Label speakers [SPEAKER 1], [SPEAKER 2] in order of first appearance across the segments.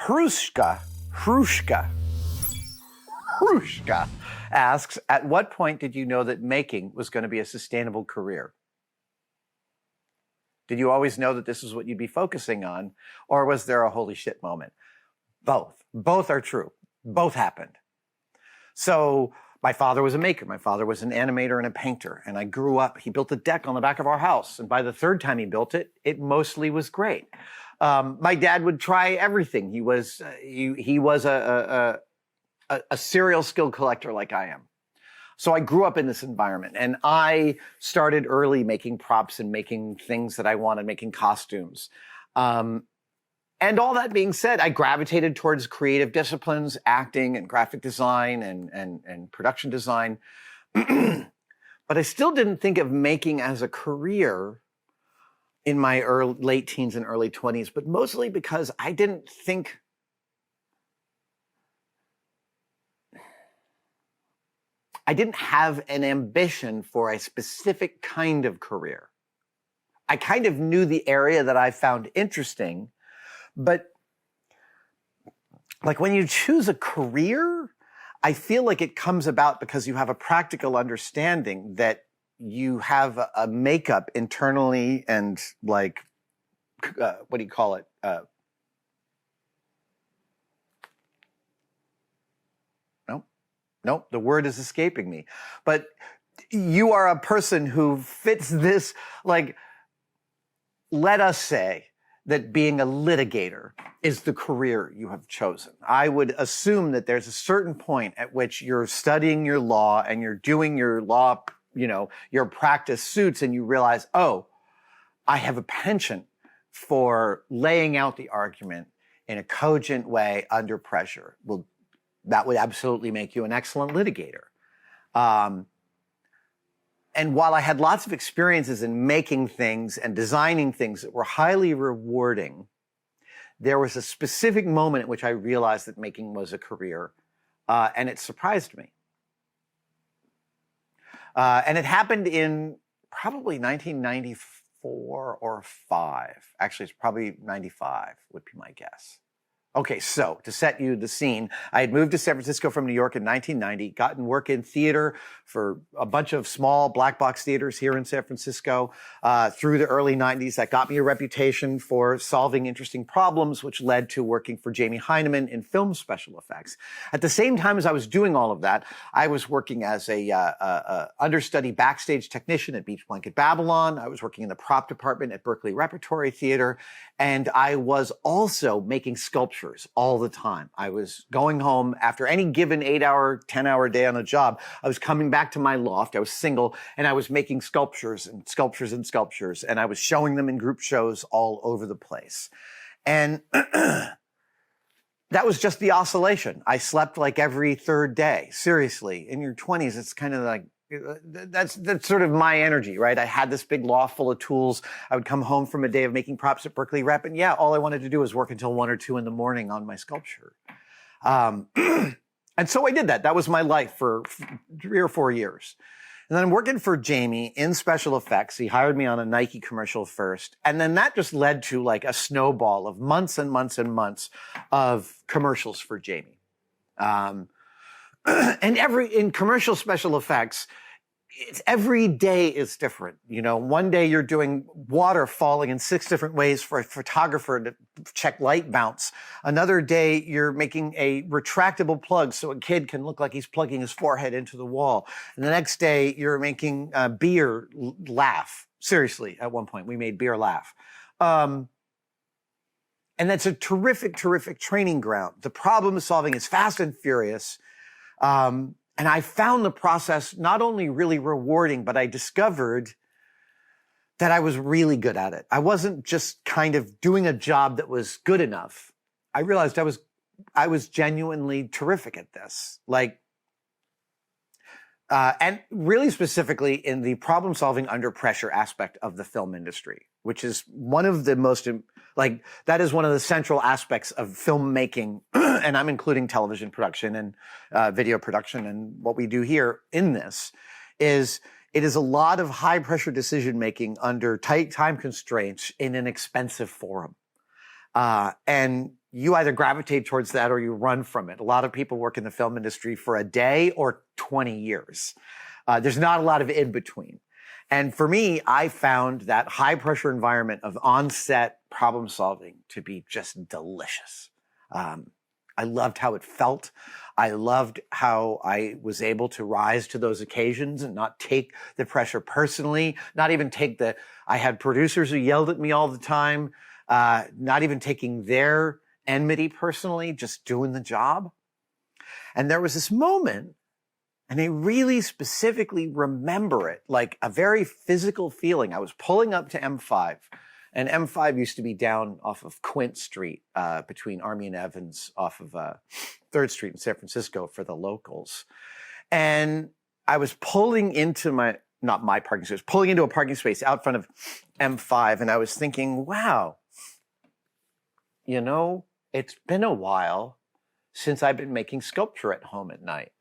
[SPEAKER 1] Hrushka asks, at what point did you know that making was going to be a sustainable career? Did you always know that this is what you'd be focusing on? Or was there a holy shit moment? Both. Both are true. Both happened. So my father was a maker. My father was an animator and a painter. And I grew up, he built a deck on the back of our house. And by the third time he built it, it mostly was great. My dad would try everything. He was a serial skill collector like I am. So I grew up in this environment, and I started early making props and making things that I wanted, making costumes. And all that being said, I gravitated towards creative disciplines, acting and graphic design and production design. But I still didn't think of making as a career in my late teens and early 20s, but mostly because I didn't have an ambition for a specific kind of career. I kind of knew the area that I found interesting, but like when you choose a career, I feel like it comes about because you have a practical understanding that you have a makeup internally and like, what do you call it? Nope, the word is escaping me. But you are a person who fits this, like, let us say that being a litigator is the career you have chosen. I would assume that there's a certain point at which you're studying your law and you're doing your law, your practice suits, and you realize, oh, I have a penchant for laying out the argument in a cogent way under pressure. Well, that would absolutely make you an excellent litigator. And while I had lots of experiences in making things and designing things that were highly rewarding, there was a specific moment at which I realized that making was a career, and it surprised me. And it happened in probably 1994 or 5. Actually, it's probably 95 would be my guess. Okay, so to set you the scene, I had moved to San Francisco from New York in 1990, gotten work in theater for a bunch of small black box theaters here in San Francisco through the early 90s. That got me a reputation for solving interesting problems, which led to working for Jamie Heineman in film special effects. At the same time as I was doing all of that, I was working as a understudy backstage technician at Beach Blanket Babylon. I was working in the prop department at Berkeley Repertory Theater, and I was also making sculptures all the time. I was going home after any given 8-hour, 10-hour day on a job. I was coming back to my loft. I was single, and I was making sculptures and sculptures and sculptures, and I was showing them in group shows all over the place. And that was just the oscillation. I slept like every third day. Seriously, in your 20s, it's kind of like, that's sort of my energy, right? I had this big loft full of tools. I would come home from a day of making props at Berkeley Rep, and all I wanted to do was work until 1 or 2 in the morning on my sculpture. And so I did that. That was my life for 3 or 4 years. And then I'm working for Jamie in special effects. He hired me on a Nike commercial first. And then that just led to like a snowball of months and months and months of commercials for Jamie. And in commercial special effects, every day is different. One day you're doing water falling in 6 different ways for a photographer to check light bounce. Another day you're making a retractable plug so a kid can look like he's plugging his forehead into the wall. And the next day you're making beer laugh. Seriously, at one point we made beer laugh. And that's a terrific, terrific training ground. The problem solving is fast and furious. And I found the process not only really rewarding, but I discovered that I was really good at it. I wasn't just kind of doing a job that was good enough. I realized I was genuinely terrific at this. And really specifically in the problem solving under pressure aspect of the film industry, which is one of the most, that is one of the central aspects of filmmaking. And I'm including television production and video production. And what we do here in this is it is a lot of high pressure decision making under tight time constraints in an expensive forum. And you either gravitate towards that or you run from it. A lot of people work in the film industry for a day or 20 years. There's not a lot of in between. And for me, I found that high pressure environment of on-set problem solving to be just delicious. I loved how it felt. I loved how I was able to rise to those occasions and not take the pressure personally, not even take I had producers who yelled at me all the time, not even taking their enmity personally, just doing the job. And there was this moment, and I really specifically remember it, like a very physical feeling. I was pulling up to M5. And M5 used to be down off of Quint Street, between Army and Evans, off of 3rd Street in San Francisco for the locals. And I was pulling into not my parking space, pulling into a parking space out front of M5. And I was thinking, wow, it's been a while since I've been making sculpture at home at night.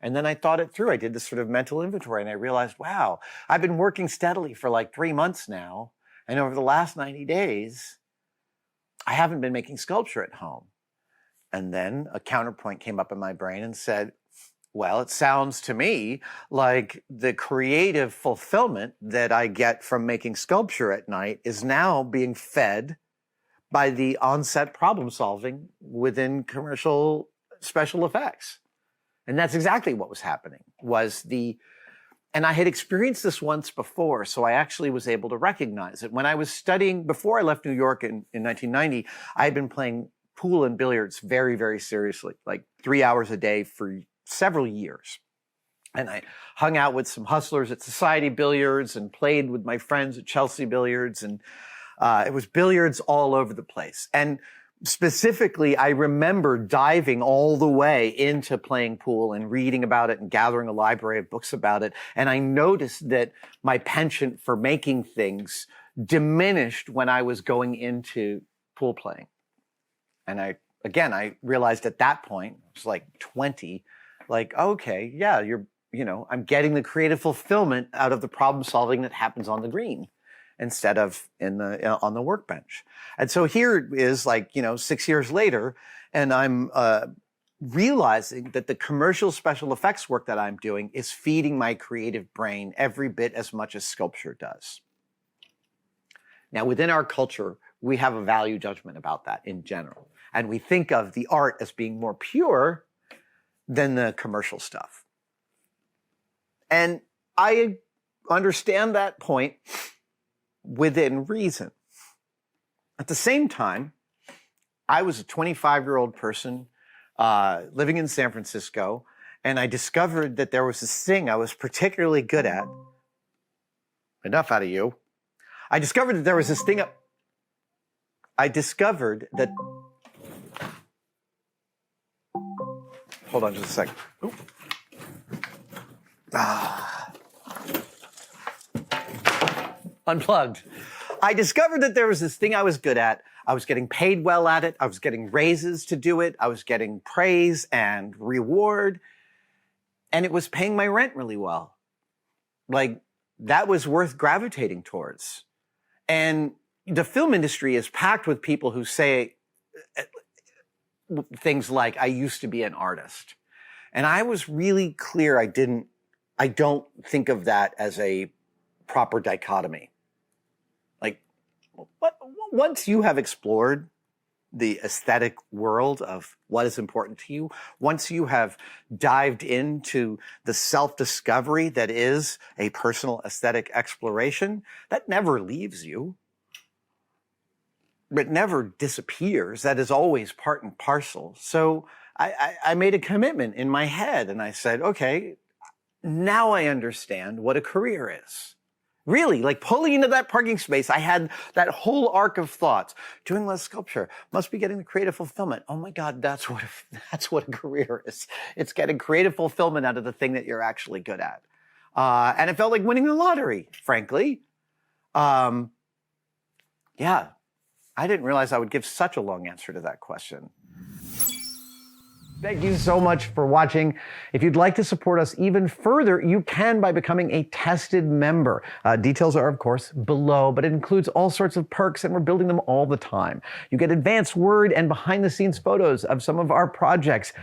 [SPEAKER 1] And then I thought it through. I did this sort of mental inventory and I realized, wow, I've been working steadily for like 3 months now. And over the last 90 days, I haven't been making sculpture at home. And then a counterpoint came up in my brain and said, well, it sounds to me like the creative fulfillment that I get from making sculpture at night is now being fed by the on-set problem solving within commercial special effects. And that's exactly what was happening, and I had experienced this once before, so I actually was able to recognize it. When I was studying, before I left New York in 1990, I had been playing pool and billiards very, very seriously, like 3 hours a day for several years. And I hung out with some hustlers at Society Billiards and played with my friends at Chelsea Billiards. And it was billiards all over the place. And specifically, I remember diving all the way into playing pool and reading about it and gathering a library of books about it. And I noticed that my penchant for making things diminished when I was going into pool playing. And I realized at that point, I was like 20, like, okay, yeah, I'm getting the creative fulfillment out of the problem solving that happens on the green instead of on the workbench. And so here it is 6 years later, and I'm realizing that the commercial special effects work that I'm doing is feeding my creative brain every bit as much as sculpture does. Now, within our culture, we have a value judgment about that in general. And we think of the art as being more pure than the commercial stuff. And I understand that point within reason. At the same time, I was a 25-year-old person living in San Francisco, and I discovered that there was this thing I was particularly good at. Enough out of you. I discovered that there was this thing. I discovered that. Hold on just a second. Ooh. Unplugged. I discovered that there was this thing I was good at. I was getting paid well at it. I was getting raises to do it. I was getting praise and reward. And it was paying my rent really well. Like, that was worth gravitating towards. And the film industry is packed with people who say things like, I used to be an artist. And I was really clear I don't think of that as a proper dichotomy. Like, once you have explored the aesthetic world of what is important to you, once you have dived into the self-discovery that is a personal aesthetic exploration, that never leaves you. It never disappears. That is always part and parcel. So I made a commitment in my head and I said, okay, now I understand what a career is. Really, like pulling into that parking space, I had that whole arc of thoughts. Doing less sculpture, must be getting the creative fulfillment. Oh my God, that's what a career is. It's getting creative fulfillment out of the thing that you're actually good at. And it felt like winning the lottery, frankly. Yeah, I didn't realize I would give such a long answer to that question. Thank you so much for watching. If you'd like to support us even further, you can by becoming a tested member. Details are, of course, below, but it includes all sorts of perks, and we're building them all the time. You get advanced word and behind-the-scenes photos of some of our projects.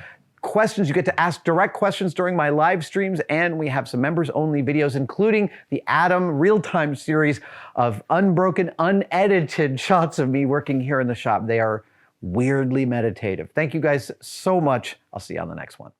[SPEAKER 1] Questions, you get to ask direct questions during my live streams, and we have some members-only videos, including the Adam real-time series of unbroken, unedited shots of me working here in the shop. They are weirdly meditative. Thank you guys so much. I'll see you on the next one.